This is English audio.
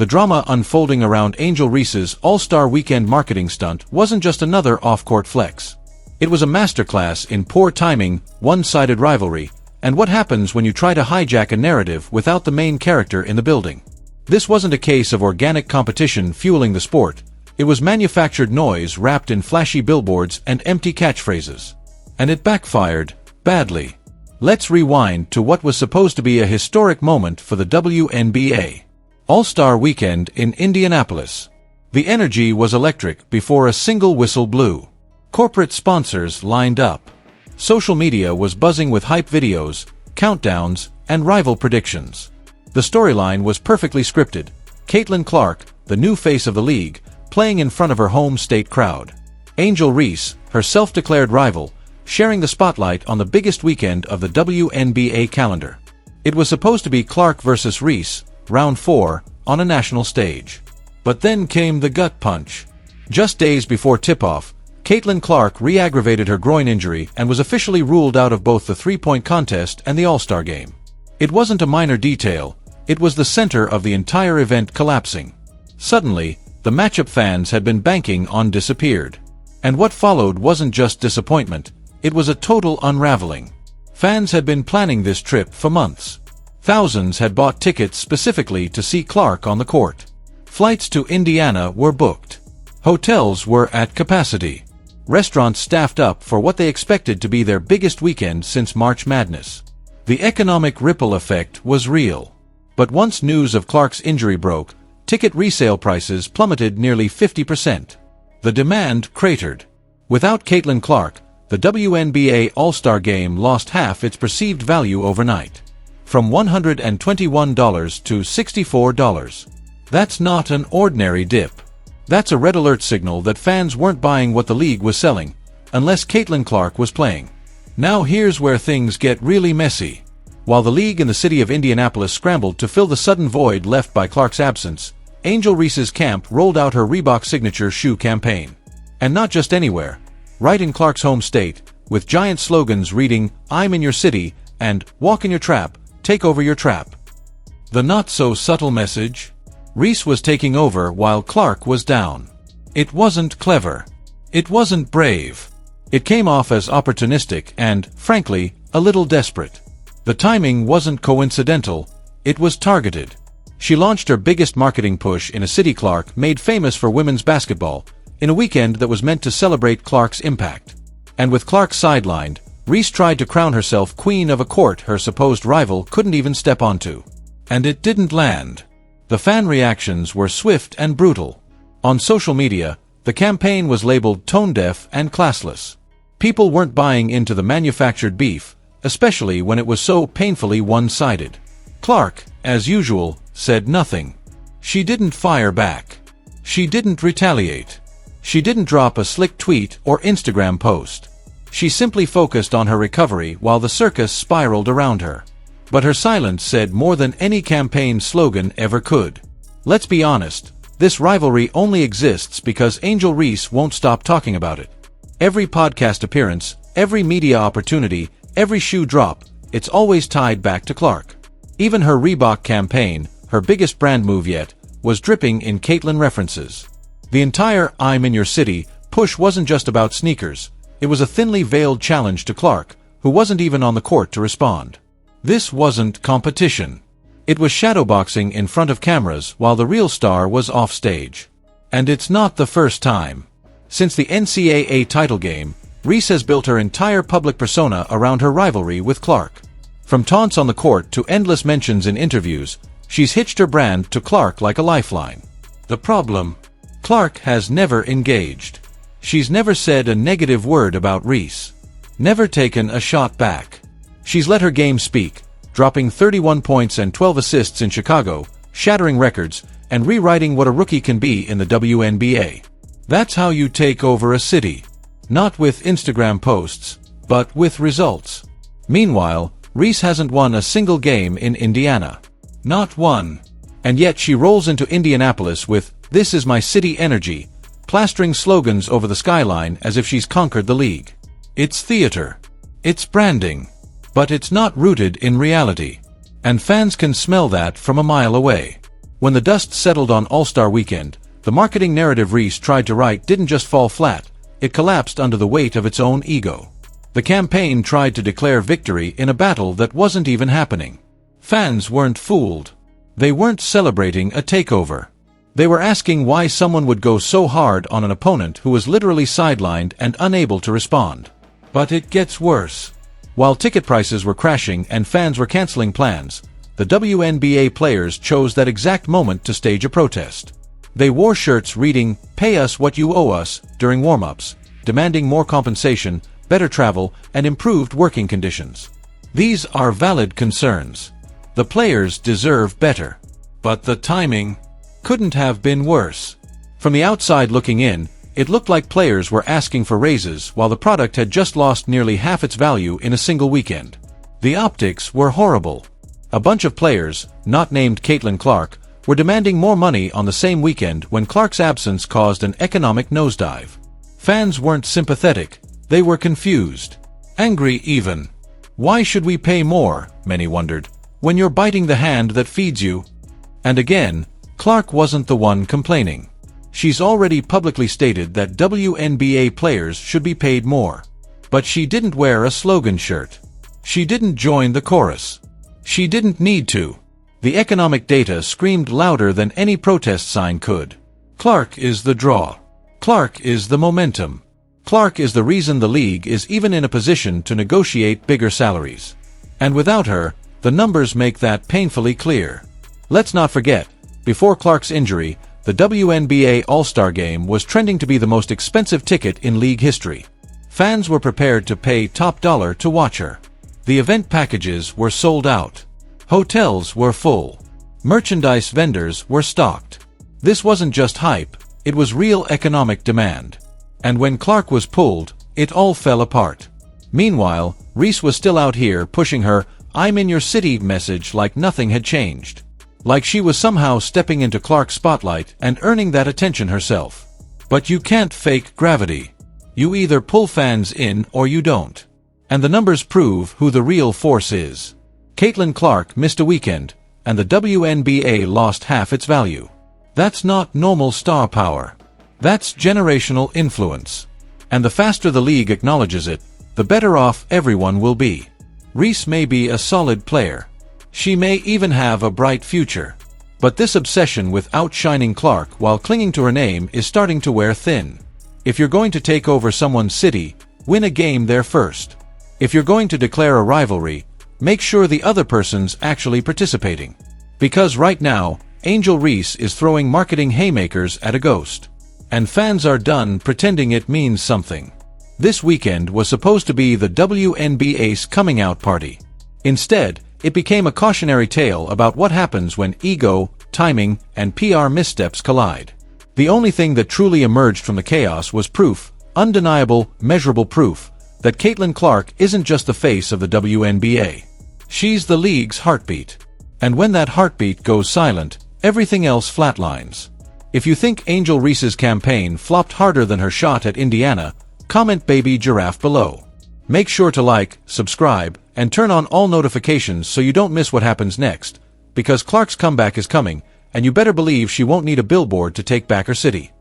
The drama unfolding around Angel Reese's All-Star Weekend marketing stunt wasn't just another off-court flex. It was a masterclass in poor timing, one-sided rivalry, and what happens when you try to hijack a narrative without the main character in the building. This wasn't a case of organic competition fueling the sport. It was manufactured noise wrapped in flashy billboards and empty catchphrases. And it backfired, badly. Let's rewind to what was supposed to be a historic moment for the WNBA. All-Star Weekend in Indianapolis. The energy was electric before a single whistle blew. Corporate sponsors lined up. Social media was buzzing with hype videos, countdowns, and rival predictions. The storyline was perfectly scripted. Caitlin Clark, the new face of the league, playing in front of her home state crowd. Angel Reese, her self-declared rival, sharing the spotlight on the biggest weekend of the WNBA calendar. It was supposed to be Clark versus Reese, round 4, on a national stage. But then came the gut punch. Just days before tip-off, Caitlin Clark re-aggravated her groin injury and was officially ruled out of both the three-point contest and the All-Star game. It wasn't a minor detail, it was the center of the entire event collapsing. Suddenly, the matchup fans had been banking on disappeared. And what followed wasn't just disappointment, it was a total unraveling. Fans had been planning this trip for months. Thousands had bought tickets specifically to see Clark on the court. Flights to Indiana were booked. Hotels were at capacity. Restaurants staffed up for what they expected to be their biggest weekend since March Madness. The economic ripple effect was real. But once news of Clark's injury broke, ticket resale prices plummeted nearly 50%. The demand cratered. Without Caitlin Clark, the WNBA All-Star Game lost half its perceived value overnight. From $121 to $64. That's not an ordinary dip. That's a red alert signal that fans weren't buying what the league was selling, unless Caitlin Clark was playing. Now here's where things get really messy. While the league and the city of Indianapolis scrambled to fill the sudden void left by Clark's absence, Angel Reese's camp rolled out her Reebok signature shoe campaign. And not just anywhere. Right in Clark's home state, with giant slogans reading, "I'm in your city," and "Walk in your trap, take over your trap." The not-so-subtle message? Reese was taking over while Clark was down. It wasn't clever. It wasn't brave. It came off as opportunistic and, frankly, a little desperate. The timing wasn't coincidental, it was targeted. She launched her biggest marketing push in a city Clark made famous for women's basketball, in a weekend that was meant to celebrate Clark's impact. And with Clark sidelined, Reese tried to crown herself queen of a court her supposed rival couldn't even step onto. And it didn't land. The fan reactions were swift and brutal. On social media, the campaign was labeled tone-deaf and classless. People weren't buying into the manufactured beef, especially when it was so painfully one-sided. Clark, as usual, said nothing. She didn't fire back. She didn't retaliate. She didn't drop a slick tweet or Instagram post. She simply focused on her recovery while the circus spiraled around her. But her silence said more than any campaign slogan ever could. Let's be honest, this rivalry only exists because Angel Reese won't stop talking about it. Every podcast appearance, every media opportunity, every shoe drop, it's always tied back to Clark. Even her Reebok campaign, her biggest brand move yet, was dripping in Caitlin references. The entire "I'm in your city" push wasn't just about sneakers, it was a thinly veiled challenge to Clark, who wasn't even on the court to respond. This wasn't competition. It was shadowboxing in front of cameras while the real star was off stage. And it's not the first time. Since the NCAA title game, Reese has built her entire public persona around her rivalry with Clark. From taunts on the court to endless mentions in interviews, she's hitched her brand to Clark like a lifeline. The problem? Clark has never engaged. She's never said a negative word about Reese. Never taken a shot back. She's let her game speak, dropping 31 points and 12 assists in Chicago, shattering records, and rewriting what a rookie can be in the WNBA. That's how you take over a city. Not with Instagram posts, but with results. Meanwhile, Reese hasn't won a single game in Indiana. Not one. And yet she rolls into Indianapolis with "This is my city" energy, plastering slogans over the skyline as if she's conquered the league. It's theater. It's branding. But it's not rooted in reality. And fans can smell that from a mile away. When the dust settled on All-Star Weekend, the marketing narrative Reese tried to write didn't just fall flat, it collapsed under the weight of its own ego. The campaign tried to declare victory in a battle that wasn't even happening. Fans weren't fooled. They weren't celebrating a takeover. They were asking why someone would go so hard on an opponent who was literally sidelined and unable to respond. But it gets worse. While ticket prices were crashing and fans were canceling plans, the WNBA players chose that exact moment to stage a protest. They wore shirts reading, "Pay us what you owe us," during warm-ups, demanding more compensation, better travel, and improved working conditions. These are valid concerns. The players deserve better. But the timing couldn't have been worse. From the outside looking in, it looked like players were asking for raises while the product had just lost nearly half its value in a single weekend. The optics were horrible. A bunch of players, not named Caitlin Clark, were demanding more money on the same weekend when Clark's absence caused an economic nosedive. Fans weren't sympathetic, they were confused. Angry even. Why should we pay more, many wondered, when you're biting the hand that feeds you? And again, Clark wasn't the one complaining. She's already publicly stated that WNBA players should be paid more. But she didn't wear a slogan shirt. She didn't join the chorus. She didn't need to. The economic data screamed louder than any protest sign could. Clark is the draw. Clark is the momentum. Clark is the reason the league is even in a position to negotiate bigger salaries. And without her, the numbers make that painfully clear. Let's not forget, before Clark's injury, the WNBA All-Star Game was trending to be the most expensive ticket in league history. Fans were prepared to pay top dollar to watch her. The event packages were sold out. Hotels were full. Merchandise vendors were stocked. This wasn't just hype, it was real economic demand. And when Clark was pulled, it all fell apart. Meanwhile, Reese was still out here pushing her "I'm in your city" message like nothing had changed. Like she was somehow stepping into Clark's spotlight and earning that attention herself. But you can't fake gravity. You either pull fans in or you don't. And the numbers prove who the real force is. Caitlin Clark missed a weekend, and the WNBA lost half its value. That's not normal star power. That's generational influence. And the faster the league acknowledges it, the better off everyone will be. Reese may be a solid player. She may even have a bright future. But this obsession with outshining Clark while clinging to her name is starting to wear thin. If you're going to take over someone's city, win a game there first. If you're going to declare a rivalry, make sure the other person's actually participating. Because right now, Angel Reese is throwing marketing haymakers at a ghost. And fans are done pretending it means something. This weekend was supposed to be the WNBA's coming out party. Instead, it became a cautionary tale about what happens when ego, timing, and PR missteps collide. The only thing that truly emerged from the chaos was proof, undeniable, measurable proof, that Caitlin Clark isn't just the face of the WNBA. She's the league's heartbeat. And when that heartbeat goes silent, everything else flatlines. If you think Angel Reese's campaign flopped harder than her shot at Indiana, comment "Baby Giraffe" below. Make sure to like, subscribe, and turn on all notifications so you don't miss what happens next, because Clark's comeback is coming, and you better believe she won't need a billboard to take back her city.